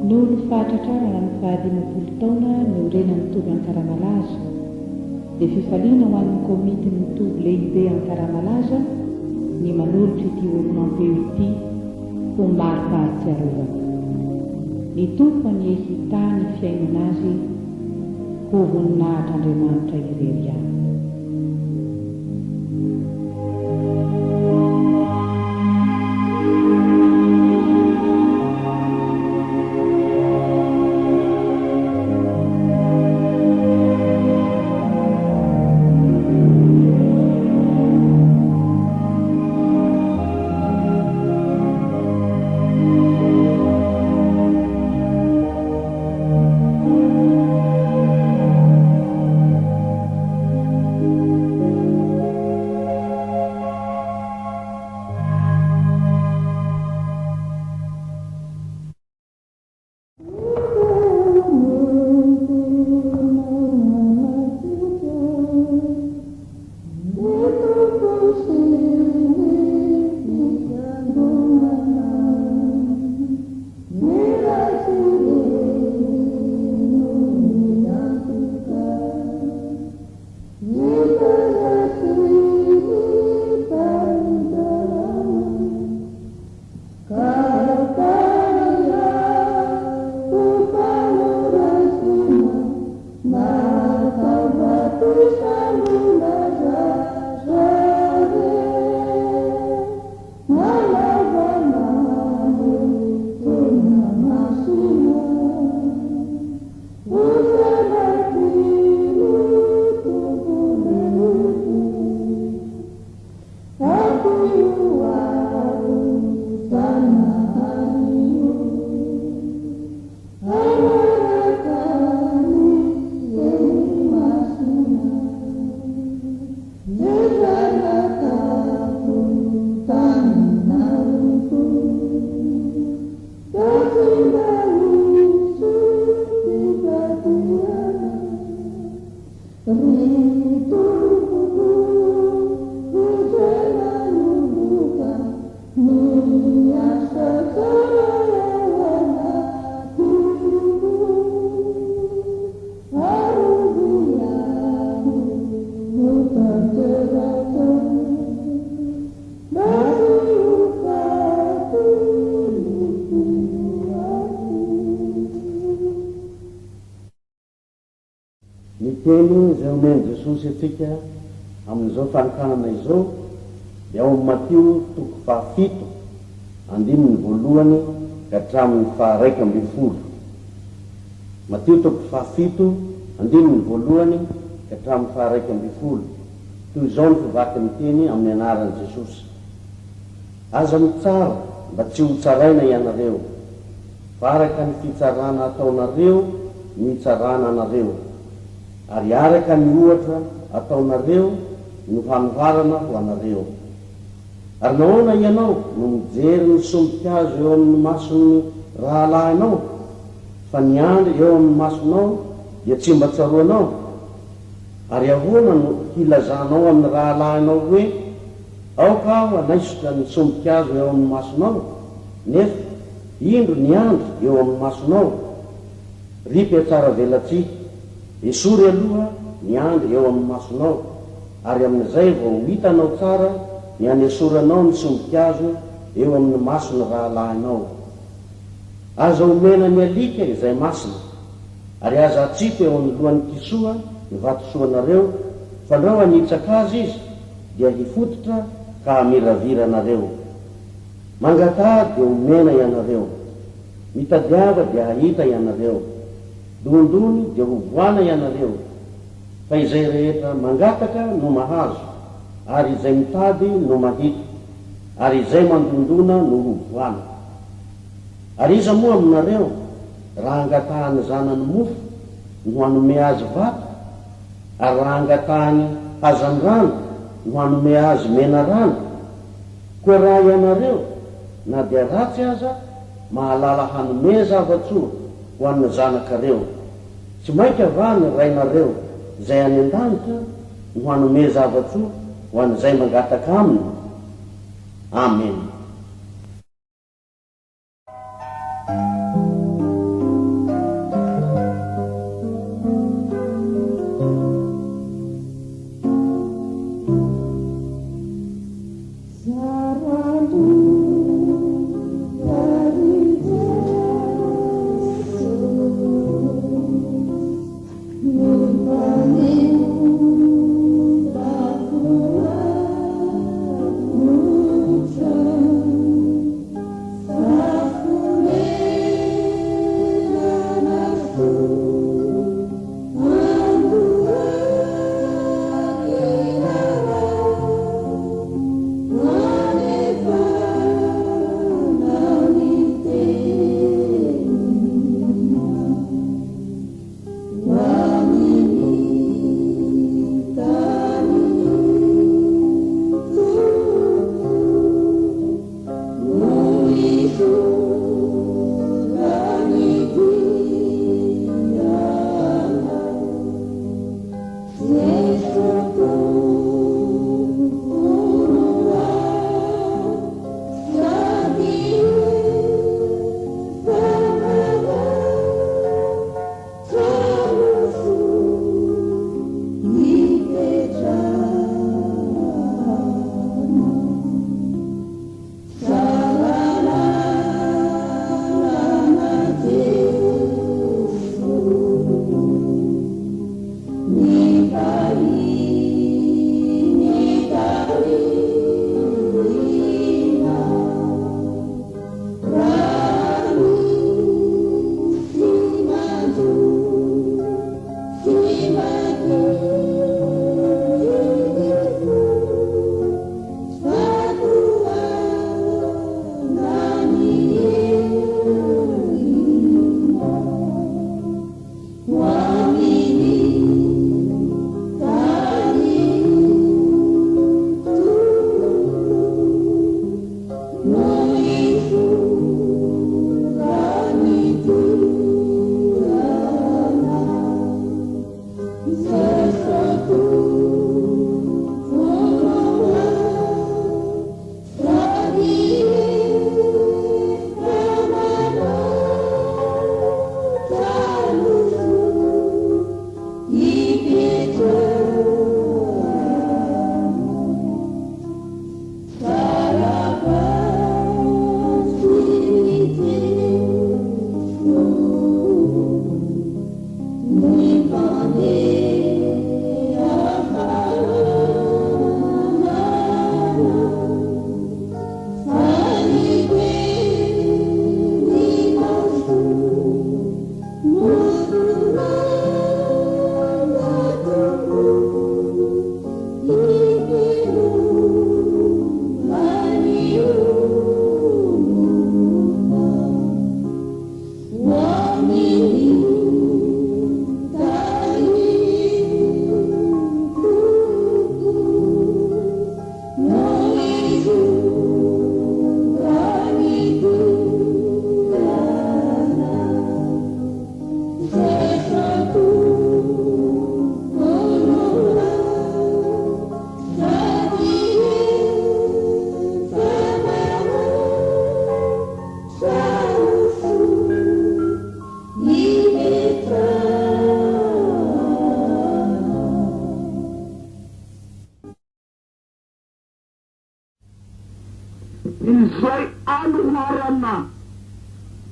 noho ny fahatratrarana ny fahadimapolo taona ny orena mitovy Ankaramalaza dia fifaliana ho an'ny komity mitovy lehibe Ankaramalaza ny manolotra ity olomampeo ity ho mari-pahatsiarovana. Ny tompo ny ehita ny fiainana azy ho voninahitr'Andriamanitra irery ihany. Teny izay omeny Jesosy atsika amin'izao fanokanana izao dia ao amin'ny Mateo toko fahafito andininy voalohany ka hatramin'ny faha 11. Mateo toko fahafito andininy voalohany ka hatramin'ny faha 11. Toy izao ny fivaky teny amin'ny anaran'i Jesosy: aza mitsara mba tsy ho tsaraina ianareo, fa araka ny fitsarana ataonareo ny itsarana anareo, ary araka ny ohatra ataonareo no hanoharana ho anareo. Ary nahoana ianao no mijery ny sombikazo eo amin'ny mason'ny rahalahinao, fa ny andry eo amin'ny masonao dia tsy mba tsaroanao? Ary ahoana no hilazanao amin'ny rahalahinao hoe aoka aho anaisoka ny sombikazo eo amin'ny masonao, nefa indro ny andro eo amin'ny masonao? Ripy tsara velatsika, esory aloha ny andro eo amin'ny masonao, ary amin'izay vao hitanao tsara ny anesoranao ny sombikazo eo amin'ny masony rahalahinao. Aza omena ny alika izay masina, ary aza atsika eo amin'ny lohan'ny kisoa ny vatosoanareo, fa ndreo hanitsaka azy izy dia hifototra ka hamiravira anareo. Mangatà dia omena ianareo, mitadiava dia hahita ianareo, dondony dia hovoana ianareo. Fa izay rehetra mangataka no mahazo, ary izay mitady no mahita, ary izay mandondona no hovoana. Ary iza moa aminareo raha angatahany zanany mofo no hanome azy vato, ary raha angatahany hazany rano no hanome azy mena rano? Koa raha ianareo na dia ratsy aza mahalala hanome zavatsoa ho an'ny zanakareo, tsy mainka va ny rainareo izay any an-danitra no hanome zavatsoa ho an'izay mangataka aminy. Amen.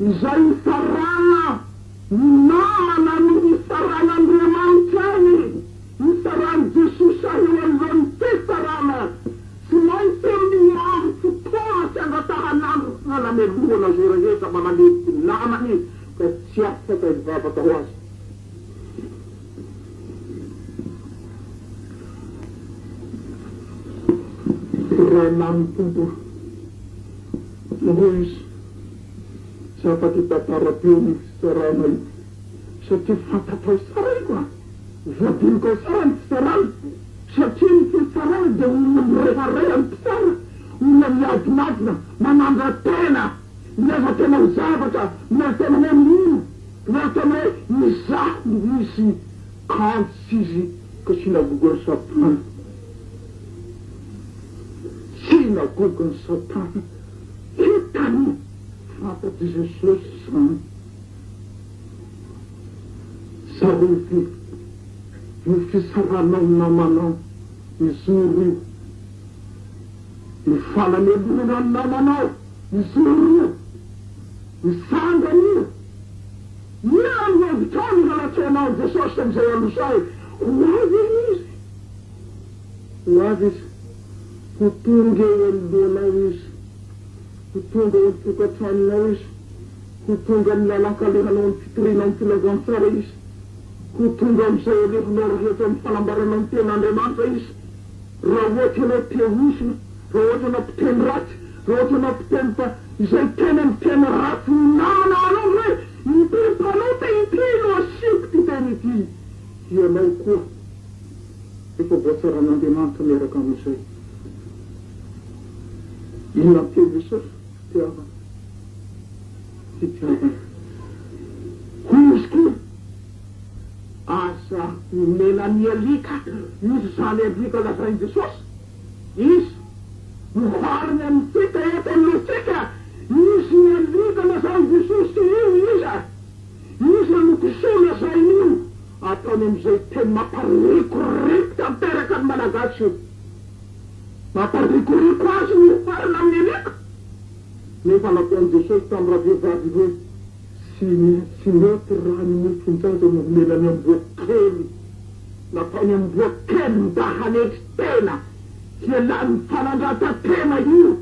izay isarana ny namana ny isarana Andriamanitra any, isarany Jesosy aheo alohany fisarana, tsy maintsy amin'ny fotoana tsy angatahanandro nanamelohana zay rehetra manalevitsy namany ka tsy afaka hivavaka ho azy. Raha lamy tompo noho izy tsy afaky tantara-peo ny fisarana io satria fantatao sara iko a voadiniko sara ny fisarana satria ny fisarana dia olona mirehareha ny mpisara, olona miadinadina manandra tena, miaza tena ho zavatra, miaza tena hoe mino, miaza tena hoe mizaha misy kanto sy izy ka sinagogon'ny Satana, sinagogon'ny Satana hitany fantatry Jesosy zany. Saroty io fisaranao namanao izoro io, ny fanamelona ny namanao izoro io, ny sangany io, ny evitrany halatranao Jesosy amizay anosay ho avy izy, ho avy izy, ho tonga eo alohanao izy, ho tonga eo tokatranonao izy, ho tonga amin'ny lalan-kalehanao ny fitorianao ny filazantsara izy, ho tonga amizay alefonao rehetra amin'ny fanambaranao ny ten'Andriamanitra izy. Raha ohatra anao teosina, raha ohatra anao mpiteny ratsy, raha ohatra anao mpiteny izay tena ny tena ratsy ny namana anao hoe impimpanao te impino asiko ty teny ity, ianao koa efa voatsaran'Andriamanitra miaraka amizay. Inona teo Jesosy fitiavana, fitiavana izy koa asa omena ny alika, izy zany alika lazainy Jesosy, izy nohariny amitsika eto amintsika, izy ny alika lazainy Jesosy io izy anokosoa lazainy io ataony amizay teny mamparikoriko tanteraka ny malagasy io, mamparikoriko azy ny farana amin'ny alika. Nefa nataony Jesosy tamin'ny raha vehivavy hoe tsy mety raha ny mifintsasa no menany amboakely, nataony amboakely midahanetry tena, hialany fanandrata tena io,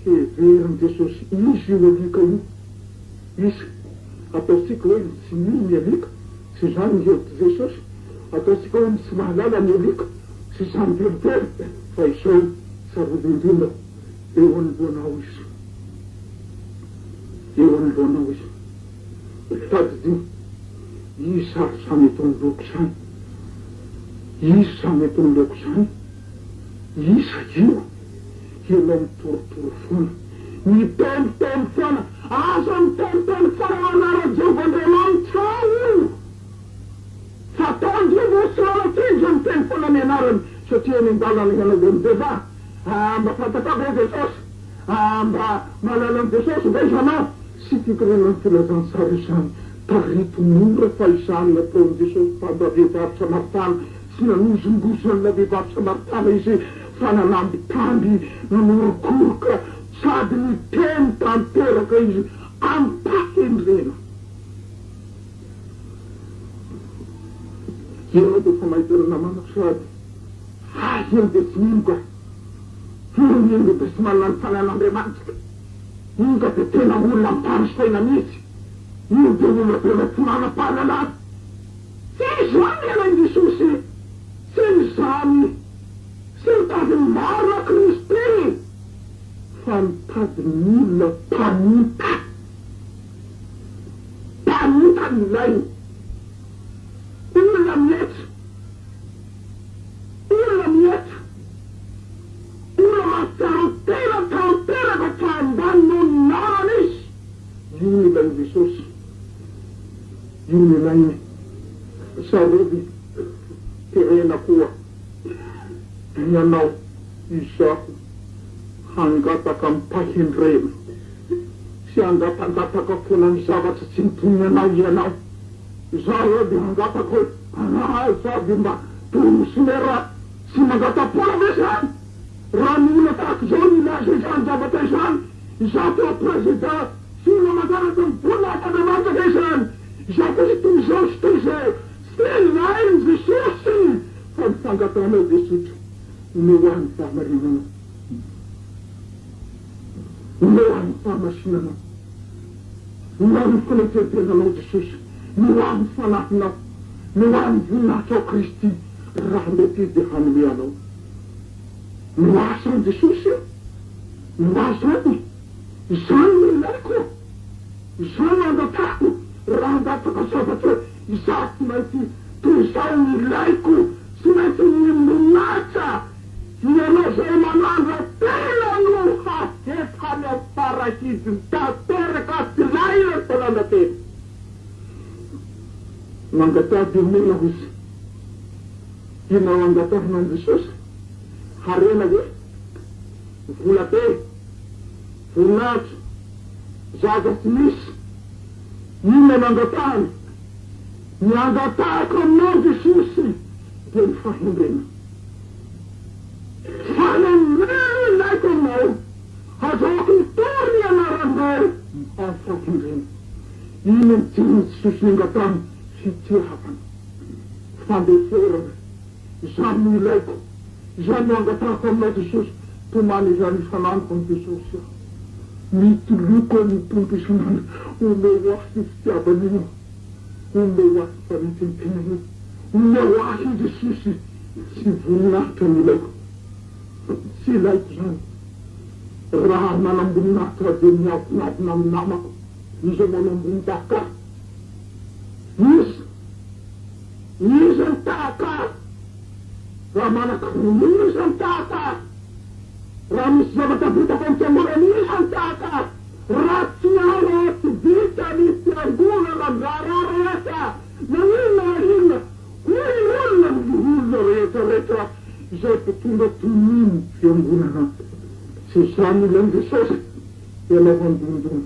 heveriny Jesosy izy io alika io, izy ataosika hoe tsy mino alika, tsy zany hevitry Jesosy, ataosika hoe tsy mahalala ny alika, tsy zany velively, fa izao sarody indrindra eo anoloanao izy, eo anoloanao izy. Tady izy sary samy eto ny loko zany, izy samy eto ny loko zany, iza io ianao mitorotoro foana, mitemotemo foana, aza mitemotemo foana anara Jehovah-Andriamanitra io, fataony Jehovah-Andriamanitra miteny foana ny anarany satria ny andalana ianao miveva mba fantatava Jesosy, mba malala ny Jesosy mba izanao sy fikorena ny filazantsara izany tariton'ora fa izany nataony Jesosy famba vehivavy Samaritana sy nanozongozona la vehivavy Samaritana izy fa nanambitamby nanorokoroka sady niteny tanteraka izy ampahendrena. Ianao defa mahitana namana sady ino de tsy mino ka, ino de tsy manana ny fanan'Andriamanitra, ino ka de tena olona mparisaina mihitsy, ino de olona tena tsy manam-pahalalana. Tsy zany ianao Jesosy, tsy zany, tsy mitady marina Kristy, fa mitady olona mpanita, mpanita ny ilainy, olona mihetra, olona mihetra, olona mahatarotera fa ambany noho ny namana izy. Io ny ilainy Jesosy, io ny ilainy. Sarody terena koa ianao izaho hangataka mipahendrena sy hangatangataka foana ny zavatra tsy mitony anao ianao, zaho de hangataka hoe sady mba tono sy lera sy mangatapola ve zany, raha ny olona tahaka zao ny ilaza izany zavatra izany, izaho teo président sy namantaraka ny Izao koa toy izao sy toy izao senainy Jesosy fa mifangatanao Jesosy mehoan'ny fahamarinana mehoan'ny fahamasinana mehoan'ny fanatetenanao Jesosy mehoan'ny fanahinao mehoan'ny voninahitra ao Kristy raha mety dia hanomeanao miasany Jesosy miasany izany no ilaiko izany no andatako raha andataka zavatra izaho tsy maintsy toy izao no ilaiko tsy maintsy mimonatra ianao zay manandra tena no hahetany amin'ny parakidiny tanteraka tilaina ny talana tena mangatady omena izy inao angatahana Jesosy harena hoe vola be voninahitra zaza tsy misy ino nangatahany ny angatahako aminao Jesosy dia ny fahembrena fanembrena ilaiko aminao azaoko mitory ny anaranao amin'ny fahembrena ino ny tiany Jesosy nangatahany fitiavana fandeferana izany no ilaiko izany no angatahako aminao Jesosy tomany izany isanandro ny Jesosy mitoloko ny tompo isanandro omeo asy fitiavana io omeo asy fanitentena io omeo asy Jesosy tsy voninahitra ny ilaiko tsy ilaiko izany raha manamboninahitra dia miavonavina amin'ny namako izy manambony tahaka izy ny tahaka raha manakavony izy ny tahaka raha misy zavatra vitako amin'ny fiangonana izy ny tahaka raha tsy ao tsy vita ny fiangonana raharareta na inona hoy olona ny olona rehetrarehetra izay mpitondra toniny fiangonana tsy izany ilany Jesosy ianao mandondona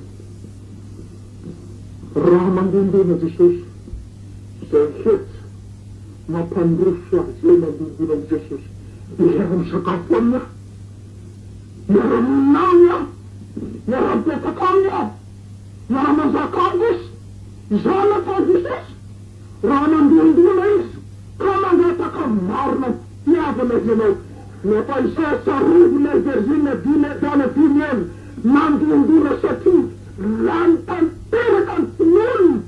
raha mandondona Jesosy izay hety mampandroso zay mandondona amin'ny Jesosy miara misakafo aminy miara minany aho miara mipetaka aminy aho miara manzaka aminy izy izany atao Jesosy raha mandondona izy ka mangataka marina tiavana ianao nefa Isaia sarovina verzina dimy dana dimy eny mandondona satria lany tanteraka ny tonony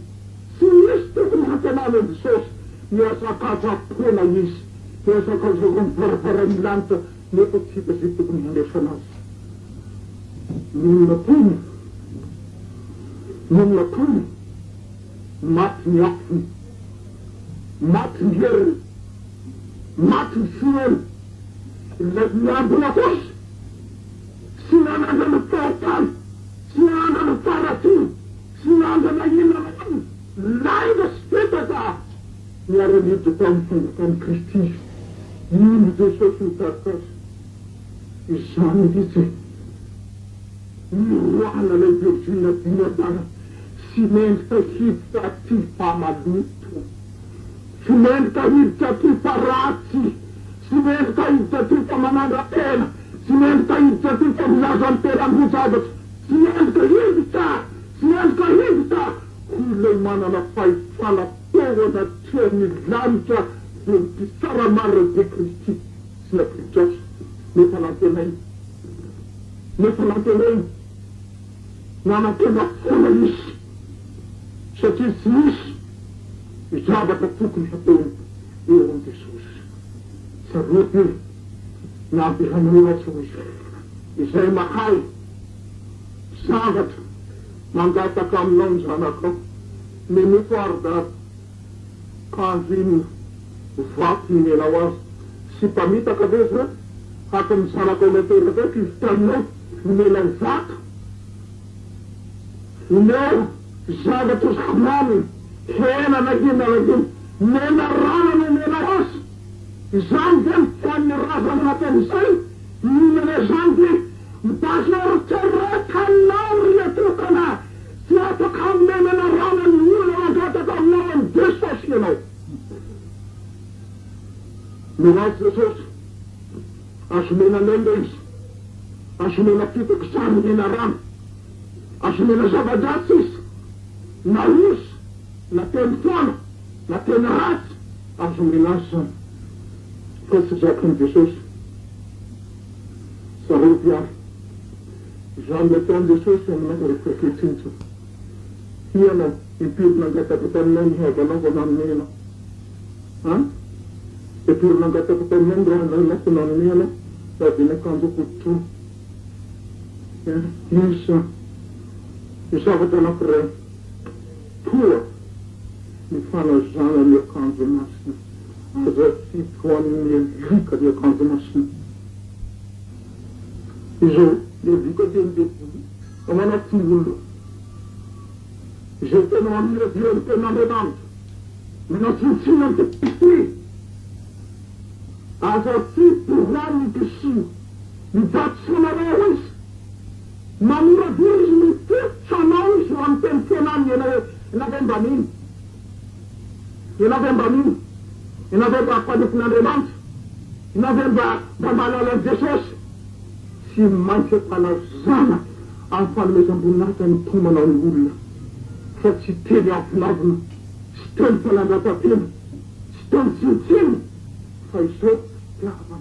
tsy misy tokony hampianana any Jesosy miasakazapona izy miasakazako mivaravara ny lanitra nefa tsy hita zay tokony handesana azy nonona tony maty ny afony maty ny heriny maty ny fieny ilay miambona kosy sy nanandana fahatany sy nanandana faratiny sy nanandana inana iny lainga sy petaka miara-niditra tamin'ny fangatany Kristy ino Jesosy mitarika azy izany itsy miroana lay verzina dinadana sy mendrika hiditra ty famalito sy mendrika hiditra ty faratsy sy mendrika hiditra ty famanandra-tena sy mendrika hiditra ty familaza ny teram-bojavatra sy mendrika hiditra ilay manana fahefana-poana tiany lanitra dia mpisara marade Kristy sy napritrasy nefa nantenainy nanantena foana izy satria tsy misy zavatra tokony hataony eo amin'ny Jesosy saroty nampihanonatso izy izay mahay zavatra mangataka aminao ny zanakao meniko arda kanjo iny vaky ny menao azy sy mpamitaka vezra haka ny zanakao nateraka eky ivitanao nomena ny vaka omeo zavatra zakomamy hena na hinalaginy mena rana no mena azy izany de mifanny razana natan'izay minana zany de midasorotseretanao riatokana tsy afaka menana rana ny olona mangataka aminao amin'ny Jesosy ianao miraty Jesosy azomena lenda izy azomena fitaky zany mena rano azomena zava-dratsy izy na izy na teny foana na teny ratsy azo minazy zany fa tsy zakiny Jesosy zareo piary zany le taony Jesosy aminao rehefa kehitriny hianao impirina angatako taminay nihavanao va nanome anao impirina angatako taminay ndrahanay lafo nanome anao adiny akanjoko tro isa zavatra anankiray toa mifanazana ny akanjo masina aza tsy toan'ny alika ny akanjo masina izao le alika tendebolo amanaty olo izay tena amiradirany tenandrenamitra minatsintsina ny te aza tsy tohany kisio midatsonareo izy mamiradir izy mitotsanao izy ho amin'ny teny tenany enavembaniny enavembaniny enavemba ampanifin'Andriamanitra enavemba mbamalala Jesosy tsy maintsy ampanazana amin'ny fanomezam-boninahitra ny tomanao ny olona fa tsy teny avinavina tsy teny falandra-patena tsy teny tsintsiny fa izao tiavana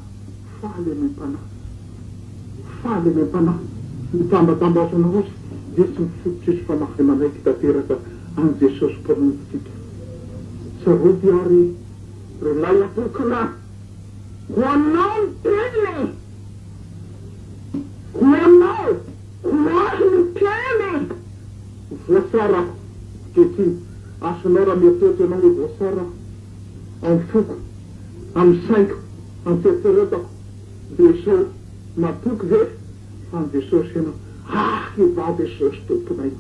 faly mempanahy mitambatambasanao ozy dia tsy mifototry izy fa mafy manaiky tanteraka any Jesosy mpanompotika saroby ary relay atokana ho anao ny teny ho anao ho azy ny teny voasara ketiny asanao raha miatoetra anao hoe voasara amin'ny foko amin'ny saiko amin'ny fieritreretako dia izao matoky ve fa ny Jesosy ianao hiva Jesosy tomponay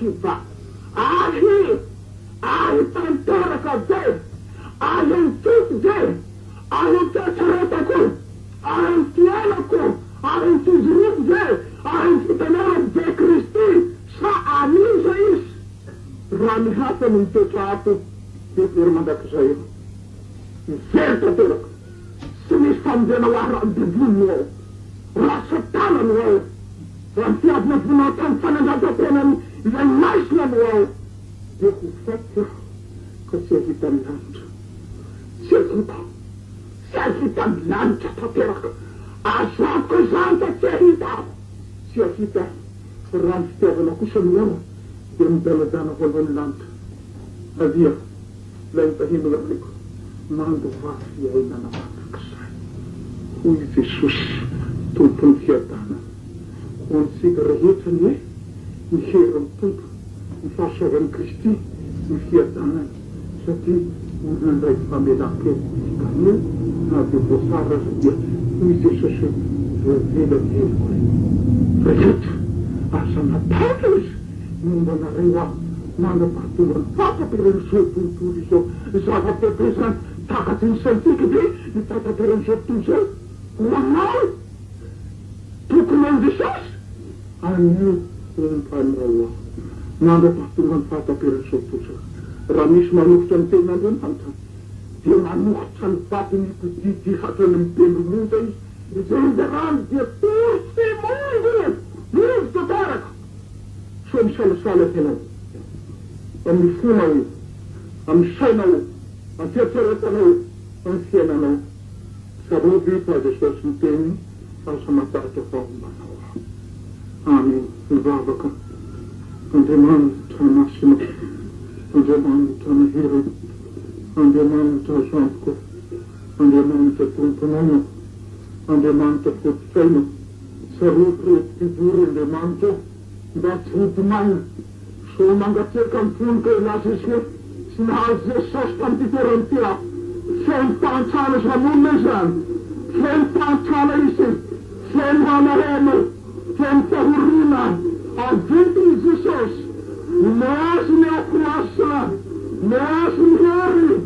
hiva ahy tanteraka ve ahy mitoky ve ahy fieritreretako ahy fiainako ahy fijoroky ve ahy fitanarako ve Kristy sa aniza izy raha mihatany mitoetra ato dia very mandrakizay eno mivery tanteraka tsy misy famonjena ho ahy raha mibiboniny ao raha satanany ao raha mitiavina vonao tamin'ny fanandratan-tenany ilay maisina no ao dia ho faty ka tsy ahita ny lanitra tsy ahita ny lanitra tanteraka azako zany ka tsy ahita tsy ahita raha ny fitiavana kosa ny ora dia midaladana ho alohan'ny lanitra avia lay mitahimina aliko mando vafy ainana mandrakizay hoy Jesosy tompony fiadana ho antsika rehetra ny hoe mihery ny tompo ny fahasoavan'i Kristy ny fiadanany satria olona ndray famelan-kely kanio na dia voasara azy dia hoy Jesosy voavelakeliko rehetra aza natana izy momba nareo aho mandrapahatonga ny fatapiran'izao tontolo izao zava-pehibe zany takaty ny saintsika be ny fatapiran'izao tontolo izao ho anao tokony any Jesosy anio ompanao aho mandrapahatonga ny fatapiran'izao tontolo izao raha misy manokotra ny ten'Andriamanitra dia manokotra ny vatiny hatrany mipendromonja izy izay ndarany dia tosy mongo izy tantaraka so misalasala tenao amin'ny fonao io amin'ny sainao amin'ny fieritreretanao amin'ny fiainanao saroby fa Jesosy miteny asa mataratra fahombanao amen mivavaka Andriamanitra masina Andriamanitra nahery Andriamanitra zantoko Andriamanitra tomponao Andriamanitra fotosaina saroby rehetra fivory Andriamanitra mba tsy hotomagny so mangatseka amin'ny fonika ilasa izy hoe sy nahazo Jesosy tamin'ity toerany ty aho feno tantsana izy hamonina izany feno tantsana izy feno hanaheno feno fahoriana aventiny Jesosy meazy ny akoasa meazy ny hery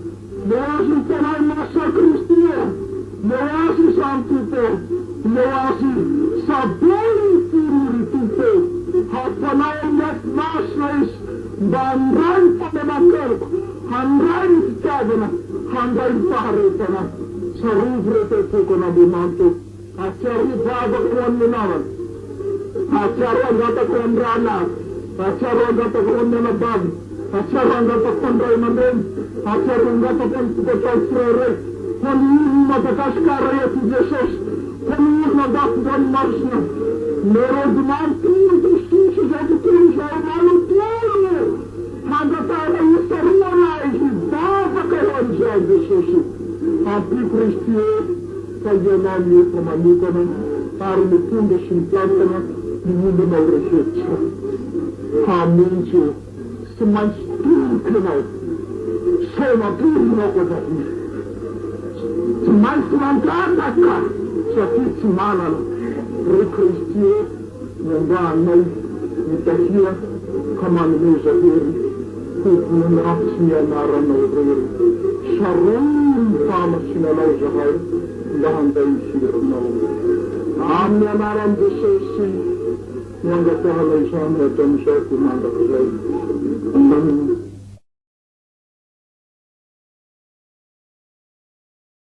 meazy ny fanahy masa Kristy meazy izany tompo meazy sabony firory tompo hafanao mety masina izy mba handray ny famelan-keloko handray ny fitiavana handray ny faharetana sarovy rehetra tokon'Andriamanitra atsiaro hivavaka ho amin'ny namana atsiaro angataka ho amin'ny rahanazy atsiaro angataka ho amin'ny anabavy atsarangatampandray aman-dreny, atsarangatampandray frere, ho ny olo Madagasikara eto Jesosy, ho ny olo mandafon-dranomasina, merodimantiny Jesosy izay tontolo izay manontolo, handratara isaroana izy bavaka eo an'izay Jesosy. Ampy Kristy fa ianao efa manokana ary mitondra sy mitantana ny olonao rehetra. Hamintsy tsy maintsy toroky ianao, sainatorinao koa Davida. Tsy maintsy mangataka satria tsy manana. Ry Kristy mianganay mitahia ka manomeza hery tompony sy ny anaranao rery. Sarony famasinanao zahay mba handay isirinao. Amin'ny anaran'i Jesosy miangatahana izany atao amin'izay ko mandrakizay.